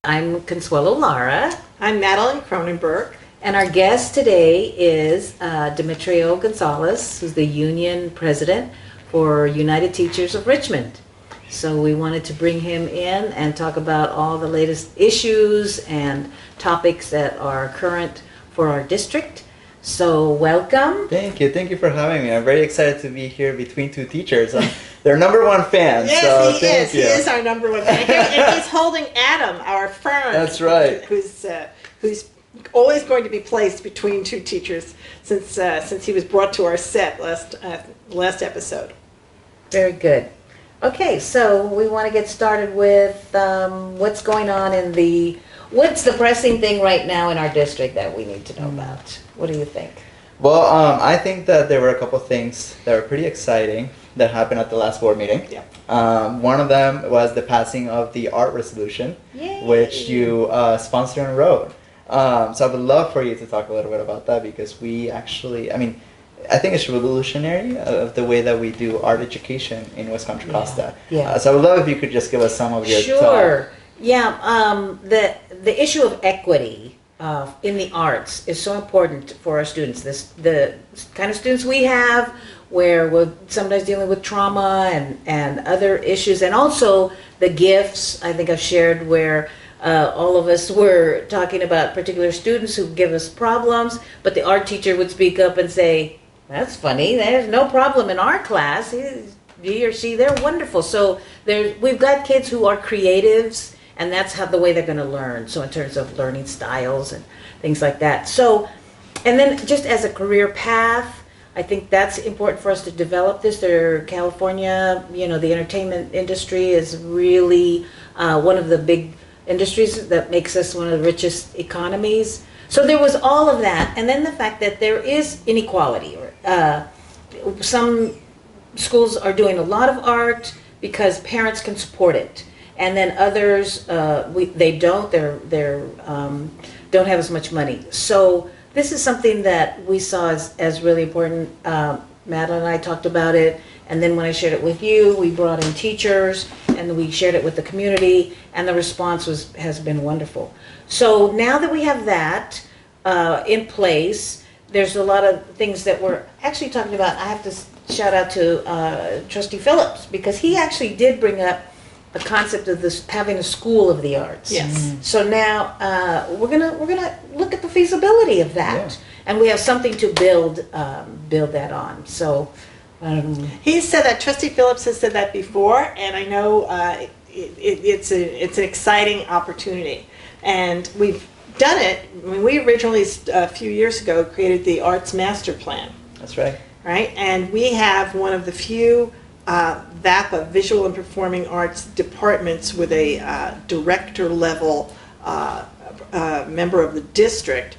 I'm Consuelo Lara. I'm Madeline Kronenberg. And our guest today is Demetrio Gonzalez, who's the union president for United Teachers of Richmond. So we wanted to bring him in and talk about all the latest issues and topics that are current for our district. So welcome. Thank you for having me. I'm very excited to be here between two teachers. I'm their number one fan. Yes, so he thank is. you. He is our number one fan. And he's holding Adam, our fern. That's right. Who's always going to be placed between two teachers since he was brought to our set last episode. Very good. Okay, so we want to get started with what's going on what's the pressing thing right now in our district that we need to know about? What do you think? Well, I think that there were a couple things that were pretty exciting that happened at the last board meeting. Yeah. One of them was the passing of the art resolution, Yay. which you sponsored and wrote. So I would love for you to talk a little bit about that because we actually, I think it's revolutionary of the way that we do art education in West Contra Costa. Yeah. So I would love if you could just give us some of your Sure. thoughts. Yeah. The issue of equity in the arts is so important for our students. The kind of students we have, where we're sometimes dealing with trauma and other issues, and also the gifts. I think I've shared where all of us were talking about particular students who give us problems, but the art teacher would speak up and say, "That's funny. There's no problem in our class. He or she, they're wonderful." So we've got kids who are creatives, and that's the way they're going to learn. So in terms of learning styles and things like that. So, and then just as a career path, I think that's important for us to develop this. California, the entertainment industry is really one of the big industries that makes us one of the richest economies. So there was all of that. And then the fact that there is inequality. Some schools are doing a lot of art because parents can support it. And then others, they don't. They're don't have as much money. So this is something that we saw as really important. Madeline and I talked about it, and then when I shared it with you, we brought in teachers, and we shared it with the community, and the response has been wonderful. So now that we have that in place, there's a lot of things that we're actually talking about. I have to shout out to Trustee Phillips, because he actually did bring up the concept of this having a school of the arts. Yes. So now we're gonna look at the feasibility of that, and we have something to build that on. So He said that. Trustee Phillips has said that before, and I know it's an exciting opportunity, and we've done it. We originally a few years ago created the Arts Master Plan. That's right. Right, and we have one of the few VAPA, Visual and Performing Arts departments, with a director level member of the district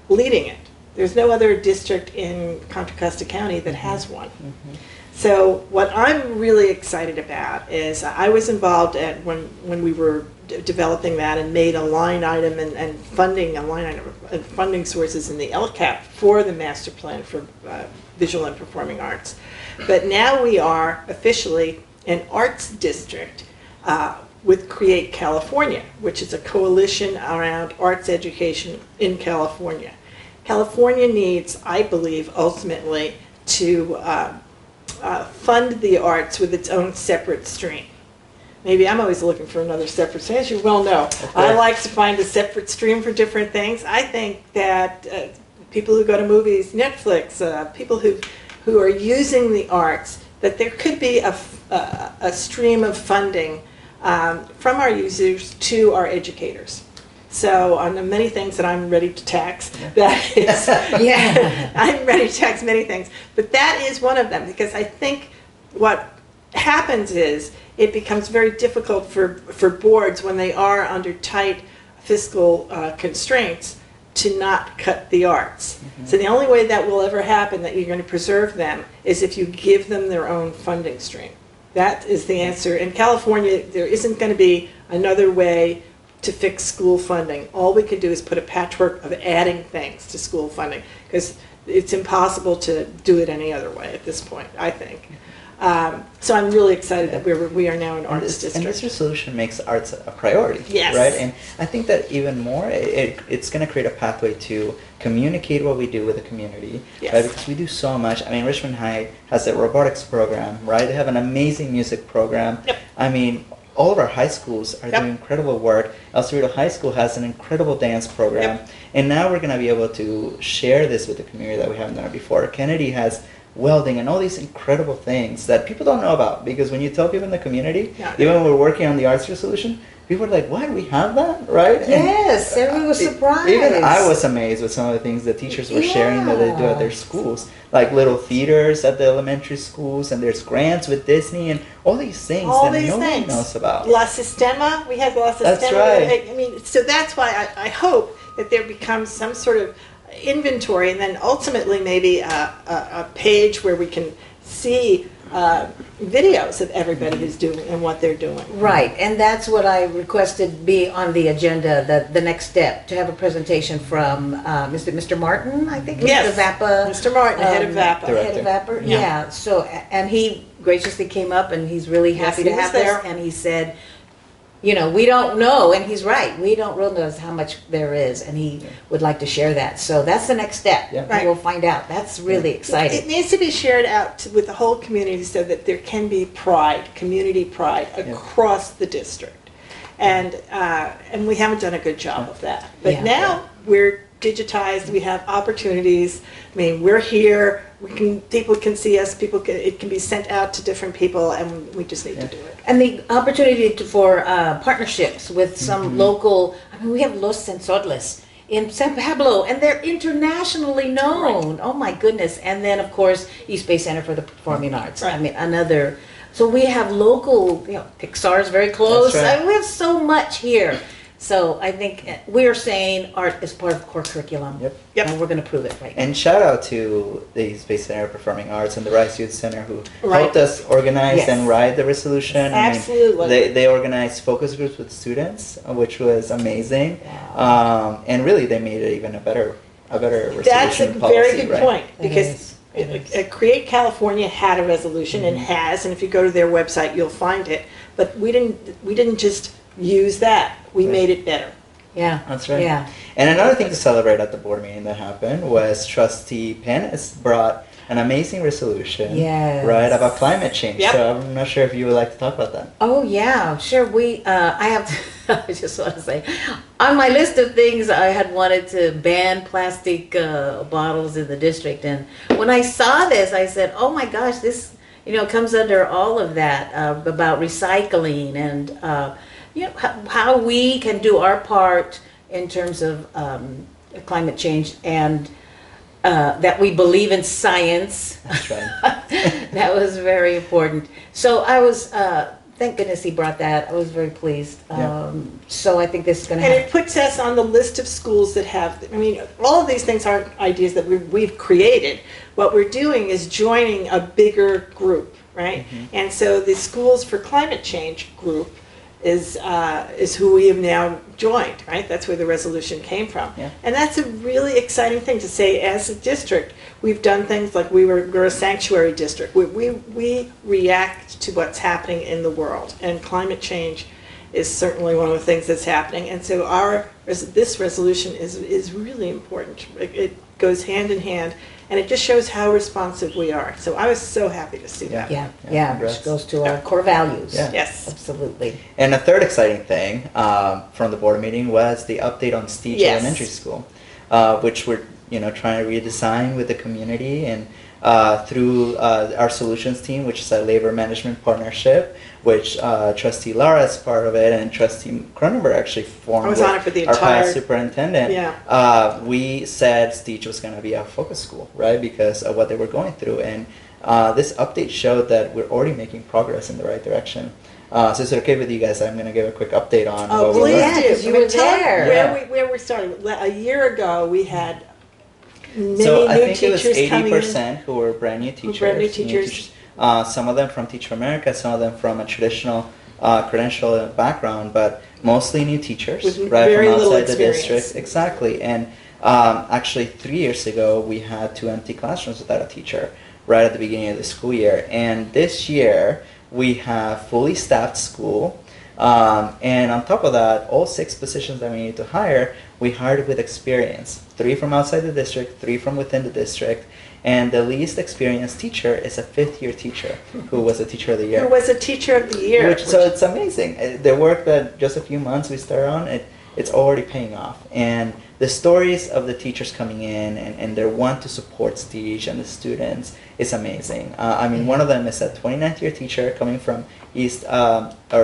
leading it. There's no other district in Contra Costa County that has one. Mm-hmm. So what I'm really excited about is I was involved when we were developing that and made a line item and funding sources in the LCAP for the master plan for visual and performing arts. But now we are officially an arts district with Create California, which is a coalition around arts education in California. California needs, I believe, ultimately to fund the arts with its own separate stream. Maybe I'm always looking for another separate stream. As you well know, okay. I like to find a separate stream for different things. I think that people who go to movies, Netflix, people who are using the arts, that there could be a stream of funding from our users to our educators. So on the many things that I'm ready to tax, that is, I'm ready to tax many things, but that is one of them, because I think what happens is it becomes very difficult for boards when they are under tight fiscal constraints to not cut the arts. Mm-hmm. So the only way that will ever happen, that you're going to preserve them, is if you give them their own funding stream. That is the answer. In California, there isn't going to be another way to fix school funding. All we could do is put a patchwork of adding things to school funding, because it's impossible to do it any other way at this point, I think. So I'm really excited that we are now an arts district. And this resolution makes arts a priority, yes. right? And I think that even more, it's going to create a pathway to communicate what we do with the community, yes. right? Because we do so much. I mean, Richmond High has a robotics program, right? They have an amazing music program. Yep. I mean, all of our high schools are yep. doing incredible work. El Cerrito High School has an incredible dance program. Yep. And now we're going to be able to share this with the community that we haven't done before. Kennedy has welding and all these incredible things that people don't know about, because when you tell people in the community, yeah. even when we're working on the arts resolution, people are like, what, we have that, right? Yes, and everyone was surprised. Even I was amazed with some of the things that teachers were sharing that they do at their schools, like little theaters at the elementary schools, and there's grants with Disney and all these things nobody knows about. La Sistema, we had La Sistema. That's right. I mean, so that's why I hope that there becomes some sort of inventory, and then ultimately maybe a page where we can see videos of everybody who's doing and what they're doing. Right, and that's what I requested be on the agenda, the next step, to have a presentation from Mr. Martin, I think, yes. the VAPA. Mr. Martin, head of VAPA. Head of VAPA, yeah. So, and he graciously came up, and he's really happy to have this, and he said, you know, we don't know, and he's right, we don't realize how much there is, and he would like to share that. So that's the next step. Yeah. Right. We'll find out. That's really exciting. It needs to be shared out with the whole community so that there can be pride, community pride, across the district. And we haven't done a good job of that. But now we're digitized, we have opportunities. I mean, we're here, people can see us, it can be sent out to different people, and we just need to do it. And the opportunity for partnerships with some local, I mean, we have Los Sensodles in San Pablo, and they're internationally known. Right. Oh my goodness. And then, of course, East Bay Center for the Performing Arts. Right. I mean, another. So we have local, you know, Pixar's very close. That's right. I mean, we have so much here. So I think we're saying art is part of core curriculum. Yep. And we're going to prove it right now. And shout out to the East Bay Center of Performing Arts and the Rice Youth Center who right. helped us organize yes. and write the resolution. Absolutely. I mean, they organized focus groups with students, which was amazing. Wow. And really they made it even a better resolution That's a policy, very good right? point, because Create California had a resolution and has, and if you go to their website, you'll find it. But we didn't just use that. We made it better. Yeah. That's right. Yeah. And another thing to celebrate at the board meeting that happened was Trustee Pennis brought an amazing resolution, yes. right, about climate change. Yep. So I'm not sure if you would like to talk about that. Oh yeah, sure. I have to, I just want to say, on my list of things, I had wanted to ban plastic bottles in the district, and when I saw this, I said, oh my gosh, this, you know, comes under all of that about recycling and you know, how we can do our part in terms of climate change, and that we believe in science. That's right. That was very important. So I was, thank goodness he brought that. I was very pleased. So I think this is going to And happen. it puts us on the list of schools that have, I mean, all of these things aren't ideas that we've created. What we're doing is joining a bigger group, right? And so the Schools for Climate Change group is who we have now joined, right? That's where the resolution came from. Yeah. And that's a really exciting thing to say. As a district, we've done things like we're a sanctuary district. We react to what's happening in the world, and climate change is certainly one of the things that's happening. And so this resolution is really important. It goes hand in hand, and it just shows how responsive we are. So I was so happy to see that. Yeah, which goes to our core values. Yeah. Yes. Absolutely. And a third exciting thing from the board meeting was the update on Stege Elementary School, which we're trying to redesign with the community and through our solutions team, which is a labor management partnership, which Trustee Lara is part of it, and Trustee Kronenberg actually formed. I was on it for the our entire past superintendent. Yeah. We said Stege was going to be our focus school, right, because of what they were going through, and this update showed that we're already making progress in the right direction. So is it okay with you guys? I'm going to give a quick update on what we please learned. do. because you were there. Where we started. A year ago, we had many So I new think it was teachers coming in. 80% who were brand new teachers. Brand new teachers. Some of them from Teach for America, some of them from a traditional credential background, but mostly new teachers, With right, very from little outside the experience. district. Exactly, and Actually, 3 years ago, we had 2 empty classrooms without a teacher right at the beginning of the school year. And this year, we have fully staffed school. And on top of that, all 6 positions that we need to hire, we hired with experience. 3 from outside the district, 3 from within the district. And the least experienced teacher is a 5th-year teacher who was a teacher of the year. Who was a teacher of the year. So it's amazing. The work that just a few months we started on, it's already paying off. And the stories of the teachers coming in and their want to support Stege and the students is amazing. I mean, one of them is a 29th-year teacher coming from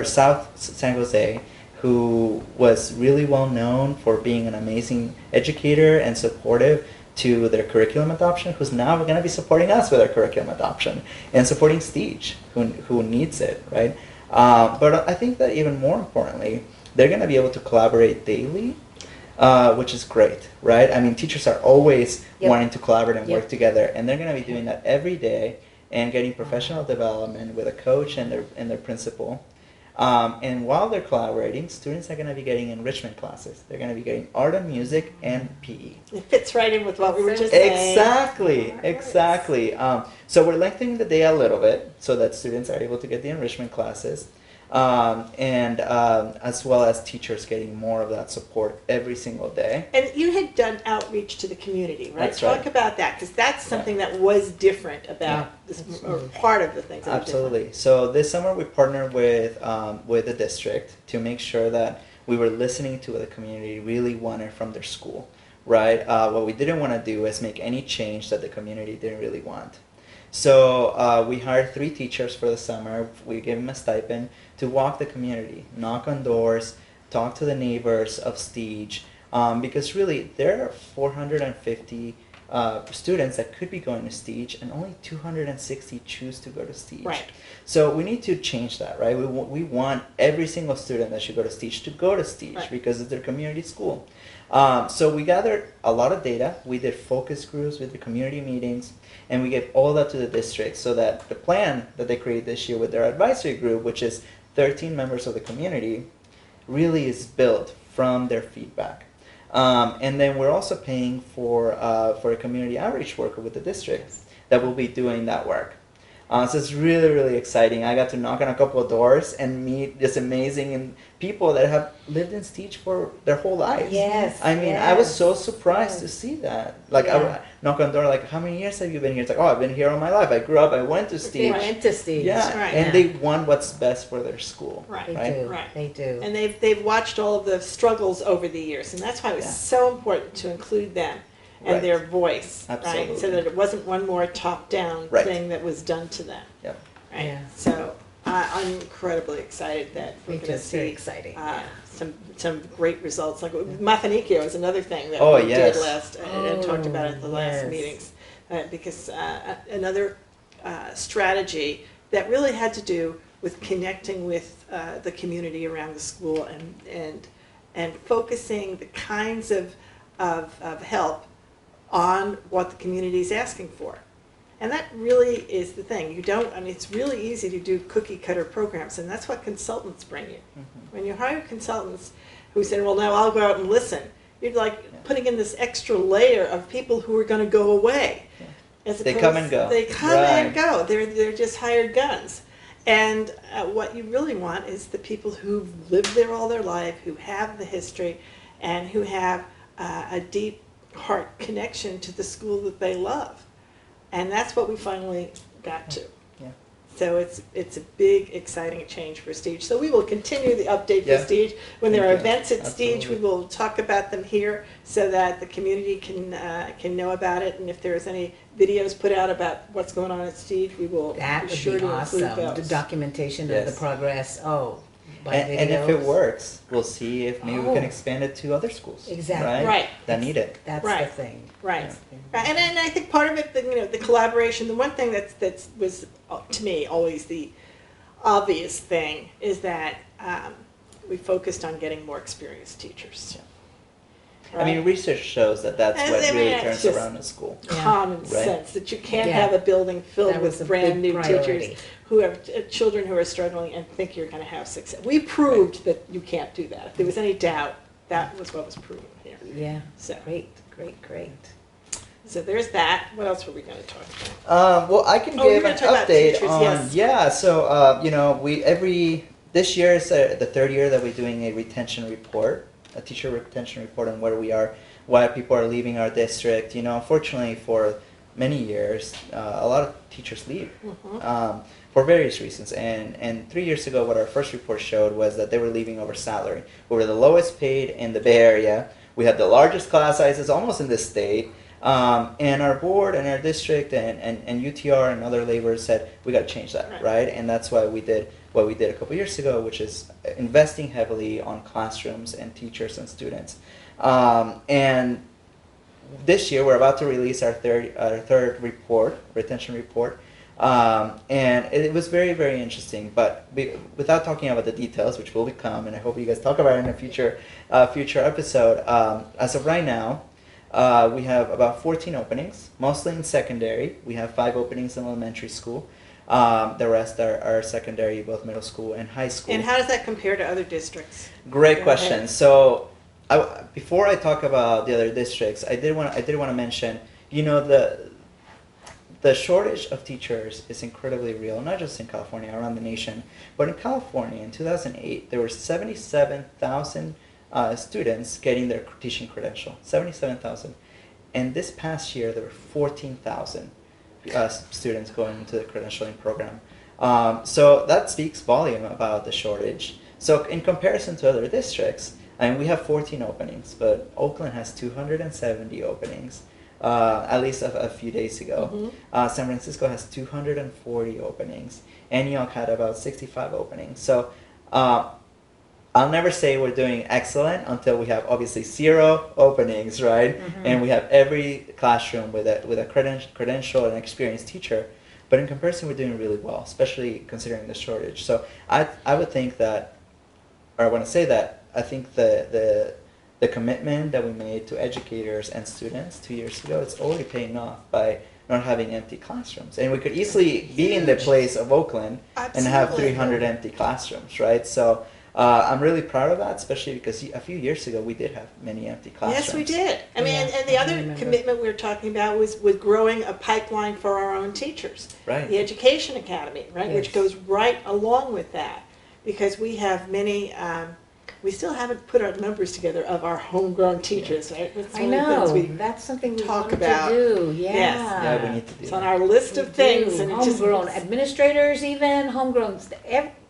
South San Jose, who was really well known for being an amazing educator and supportive to their curriculum adoption, who's now going to be supporting us with our curriculum adoption and supporting Stege, who needs it, right? But I think that even more importantly, they're going to be able to collaborate daily, which is great, right? I mean, teachers are always wanting to collaborate and work together, and they're going to be doing that every day and getting professional development with a coach and their principal. And while they're collaborating, students are going to be getting enrichment classes. They're going to be getting art and music and PE. It fits right in with what we were just saying. Exactly. So we're lengthening the day a little bit so that students are able to get the enrichment classes. And as well as teachers getting more of that support every single day. And you had done outreach to the community, right? That's right. Talk about that, because that's something that was different about this, or part of the things that Absolutely. So this summer we partnered with the district to make sure that we were listening to what the community really wanted from their school, right? What we didn't want to do is make any change that the community didn't really want. So we hired 3 teachers for the summer. We gave them a stipend to walk the community, knock on doors, talk to the neighbors of Stege, because really there are 450 students that could be going to Stege, and only 260 choose to go to Stege. Right. So we need to change that, right? We want every single student that should go to Stege Right. because it's their community school. So we gathered a lot of data. We did focus groups with the community meetings, and we gave all that to the district so that the plan that they created this year with their advisory group, which is 13 members of the community, really is built from their feedback. And then we're also paying for a community outreach worker with the district that will be doing that work. So it's really, really exciting. I got to knock on a couple of doors and meet just amazing people that have lived in Stege for their whole lives. Yes. I mean, I was so surprised to see that. Like, I would knock on the door, like, how many years have you been here? It's like, oh, I've been here all my life. I grew up, I went to Stege. They went to Stege. Yeah, Right. and they want what's best for their school. Right. They Right? do. Right. They do. And they've watched all of the struggles over the years, and that's why it was so important to include them and Right. their voice, Absolutely. right? So that it wasn't one more top-down Right. thing that was done to them. Yep. Right. Yeah. So I'm incredibly excited that we're Me going too. to It's very see exciting. some great results. Like Mafanikio is another thing that Oh, we yes. did last and talked about at the last yes. meetings, because another strategy that really had to do with connecting with the community around the school and focusing the kinds of help on what the community is asking for. And that really is the thing. It's really easy to do cookie cutter programs, and that's what consultants bring you. Mm-hmm. When you hire consultants who say, well, now I'll go out and listen, you're like putting in this extra layer of people who are going to go away. Yeah. They come and go. They come and go. They're just hired guns. And what you really want is the people who've lived there all their life, who have the history, and who have a deep heart connection to the school that they love. And that's what we finally got to. Yeah. So it's a big, exciting change for Stege. So we will continue the update Yeah. for Stege. When there are Thank you. events at Stege, Absolutely. we will talk about them here so that the community can know about it. And if there's any videos put out about what's going on at Stege, we will That be would sure be to awesome. include The those. documentation of Yes. the progress. Oh, by And if it videos. works, we'll see if maybe we Oh. can expand it to other schools. Exactly. Right? Right. That need it. That's Right. the thing. Right. Yeah. Right. And I think part of it, the collaboration, the one thing that was, to me, always the obvious thing is that we focused on getting more experienced teachers. I mean, research shows that that's And what I mean, really it's turns just around a school. Common Right. sense that you can't Yeah. have a building filled That was with a brand big new priority. teachers who have children who are struggling and think you're going to have success. We proved that you can't do that. If there was any doubt, that was what was proven here. Yeah. So Great. Great. So there's that. What else were we going to talk about? Well, I can Oh, you're give gonna an talk about update teachers, on yes. yeah. So this year is the third year that we're doing a retention report, a teacher retention report on where we are, why people are leaving our district. Unfortunately for many years, a lot of teachers leave for various reasons. And 3 years ago, what our first report showed was that they were leaving over salary. We were the lowest paid in the Bay Area. We had the largest class sizes almost in the state. And our board and our district and UTR and other laborers said, we got to change that, right? And that's why we did what we did a couple years ago, which is investing heavily on classrooms and teachers and students. And this year, we're about to release our third report, retention report. And it was very, very interesting. But without talking about the details, which will become, and I hope you guys talk about it in a future episode, as of right now, we have about 14 openings, mostly in secondary. We have 5 openings in elementary school. The rest are secondary, both middle school and high school. And how does that compare to other districts? Great Go question. ahead. So, before I talk about the other districts, I did want to mention, the shortage of teachers is incredibly real, not just in California, around the nation. But in California, in 2008, there were 77,000 students getting their teaching credential. 77,000. And this past year, there were 14,000 students going into the credentialing program. So that speaks volume about the shortage. So in comparison to other districts, we have 14 openings, but Oakland has 270 openings. At least a few days ago. San Francisco has 240 openings. Antioch had about 65 openings. So I'll never say we're doing excellent until we have obviously 0 openings, right? And we have every classroom with a credential and experienced teacher. But in comparison, we're doing really well, especially considering the shortage. So I would think that, or I want to say that, I think the commitment that we made to educators and students 2 years ago, it's already paying off by not having empty classrooms. And we could easily be in the place of Oakland and have 300 empty classrooms, right? So I'm really proud of that, especially because a few years ago we did have many empty classrooms. Yes, we did. I mean, and the other commitment we were talking about was with growing a pipeline for our own teachers. Right. The Education Academy, right, which goes right along with that, because we have many. We still haven't put our numbers together of our homegrown teachers, right? That's I one of the know. things we That's something we talk want about. to do. Yeah. Yes. Yeah, we need to do It's that. on our list of things, and it just homegrown administrators, even homegrown.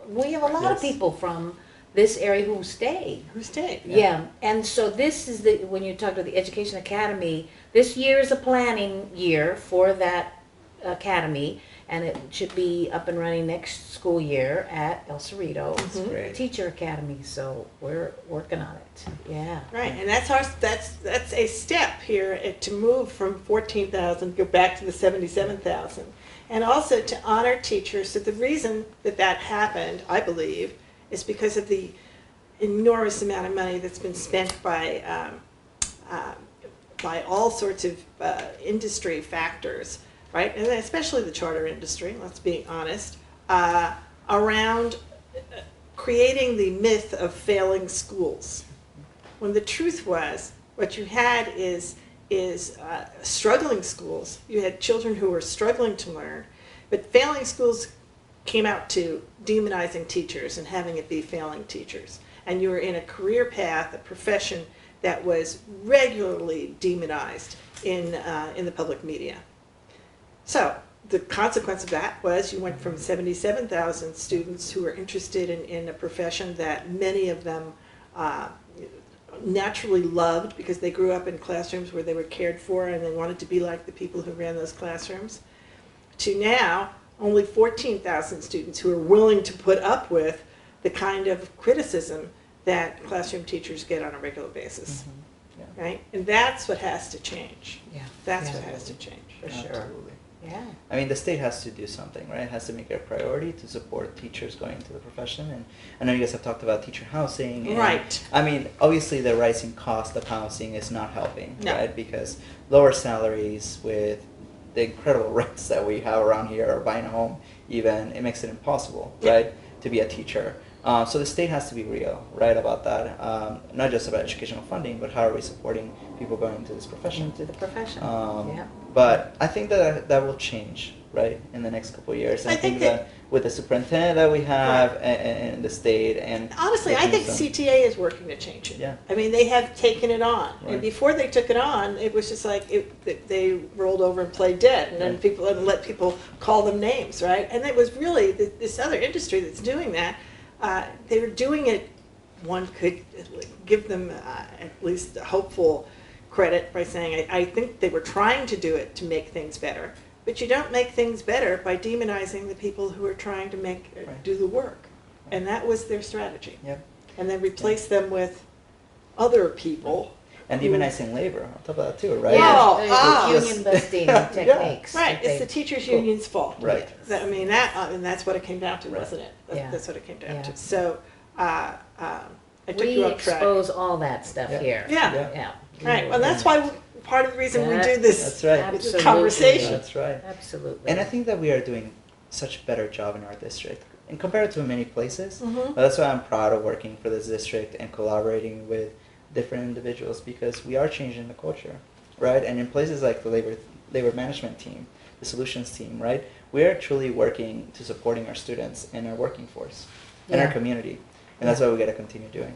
We have a lot of people from this area who stay. Who stayed? Yeah, and so this is when you talk to the Education Academy, this year is a planning year for that academy, and it should be up and running next school year at El Cerrito Great. Teacher Academy. So we're working on it. Yeah. Right, and that's a step here to move from 14,000, go back to the 77,000, and also to honor teachers. So the reason that happened, I believe, is because of the enormous amount of money that's been spent by all sorts of industry factors, right, and especially the charter industry, let's be honest, around creating the myth of failing schools. When the truth was, what you had is struggling schools. You had children who were struggling to learn, but failing schools came out to demonizing teachers and having it be failing teachers. And you were in a career path, a profession that was regularly demonized in the public media. So the consequence of that was you went from 77,000 students who were interested in a profession that many of them naturally loved because they grew up in classrooms where they were cared for and they wanted to be like the people who ran those classrooms, to now only 14,000 students who are willing to put up with the kind of criticism that classroom teachers get on a regular basis. Right? And that's what has to change. Yeah. That's what has to change. For sure. Absolutely. Yeah. I mean, the state has to do something, right? It has to make it a priority to support teachers going into the profession. And I know you guys have talked about teacher housing. And, Right. I mean, obviously the rising cost of housing is not helping, No. right? Because lower salaries with the incredible rents that we have around here, or buying a home even, it makes it impossible, Yeah. right, to be a teacher. So the state has to be real, right, about that. Not just about educational funding, but how are we supporting people going into this profession? Into the profession. Yeah. But I think that will change, right, in the next couple of years. And I think that with the superintendent that we have and the state and honestly, I think CTA is working to change it. Yeah. I mean, they have taken it on, Right. and before they took it on, it was just like they rolled over and played dead, and then Right. people and let people call them names, right? And it was really this other industry that's doing that. They were doing it. One could give them at least hopeful credit by saying, I think they were trying to do it to make things better. But you don't make things better by demonizing the people who are trying to Right. do the work. And that was their strategy. Yep. And then replace them with other people. And who- demonizing labor on top of that too, right? Yeah, Oh, the ah. union busting Yeah. techniques. Right, that it's the they- teachers' union's fault. Right. I mean, and that's what it came down to, Right. wasn't it? Yeah. That's what it came down Yeah. to. So, I took We you off track. expose all that stuff Yeah. here. Yeah. Yeah. Right, well, that's why, part of the reason we do this That's right. Absolutely. conversation. That's right. Absolutely. And I think that we are doing such a better job in our district, and compared to many places. Mhm. But that's why I'm proud of working for this district and collaborating with different individuals, because we are changing the culture, right? And in places like the labor management team, the solutions team, right? We are truly working to supporting our students and our working force and our Yeah. community, and that's what we got to continue doing.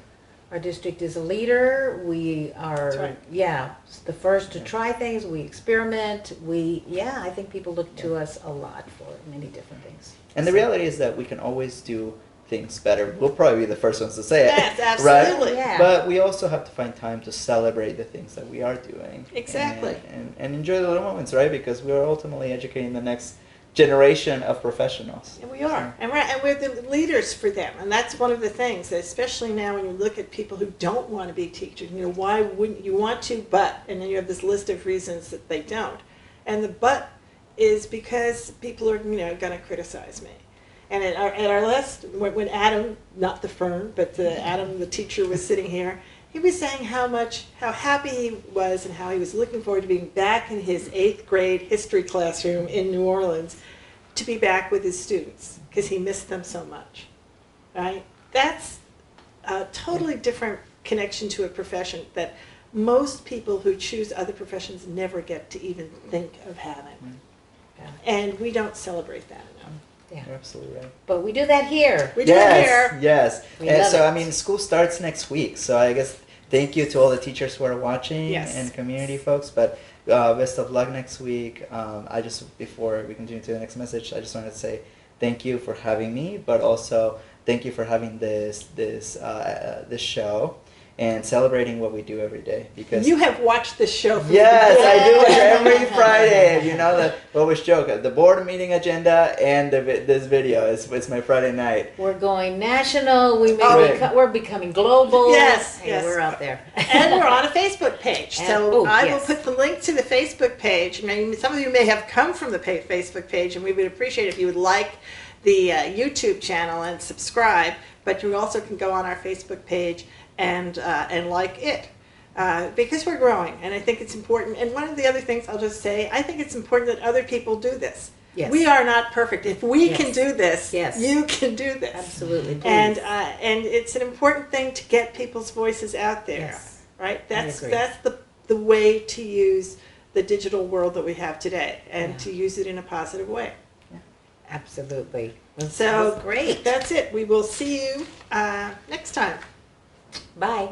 Our district is a leader. We are, That's right. the first to try things. We experiment. I think people look to us a lot for many different things. And the reality is that we can always do things better. We'll probably be the first ones to say it. Yes, right? absolutely. Yeah. But we also have to find time to celebrate the things that we are doing. Exactly. And enjoy the little moments, right? Because we are ultimately educating the next generation of professionals. And we are, and we're the leaders for them, and that's one of the things, that especially now when you look at people who don't want to be teachers, why wouldn't you want to, and then you have this list of reasons that they don't. And the but is because people are, going to criticize me. And at our last, when Adam, not the firm, but Adam, the teacher, was sitting here, he was saying how happy he was and how he was looking forward to being back in his 8th grade history classroom in New Orleans, to be back with his students, because he missed them so much, right? That's a totally different connection to a profession that most people who choose other professions never get to even think of having. Yeah. And we don't celebrate that enough. Yeah. You're absolutely right. But we do that here. We do it here. Yes. We And love so, it. I mean, school starts next week. So I guess thank you to all the teachers who are watching Yes. and community folks. But best of luck next week. Before we continue to the next message, I just wanted to say thank you for having me, but also thank you for having this show and celebrating what we do every day. Because You have watched this show from yes, the I do it beginning. every Friday. You know what was joke? The board meeting agenda and this video it's my Friday night. We're going national. Oh, We're becoming global. Yes, Hey, yes. we're out there. And we're on a Facebook page. And- So oh, I will yes. put the link to the Facebook page. I mean, some of you may have come from the Facebook page, and we would appreciate if you would like the YouTube channel and subscribe. But you also can go on our Facebook page and like it. Because we're growing, and I think it's important. And one of the other things I'll just say, I think it's important that other people do this. Yes. We are not perfect. If we Yes. can do this, Yes. you can do this. Absolutely. Please. And it's an important thing to get people's voices out there, Yes. right? That's agree. the way to use the digital world that we have today, and Yeah. to use it in a positive way. Absolutely. So Great. That's it. We will see you next time. Bye.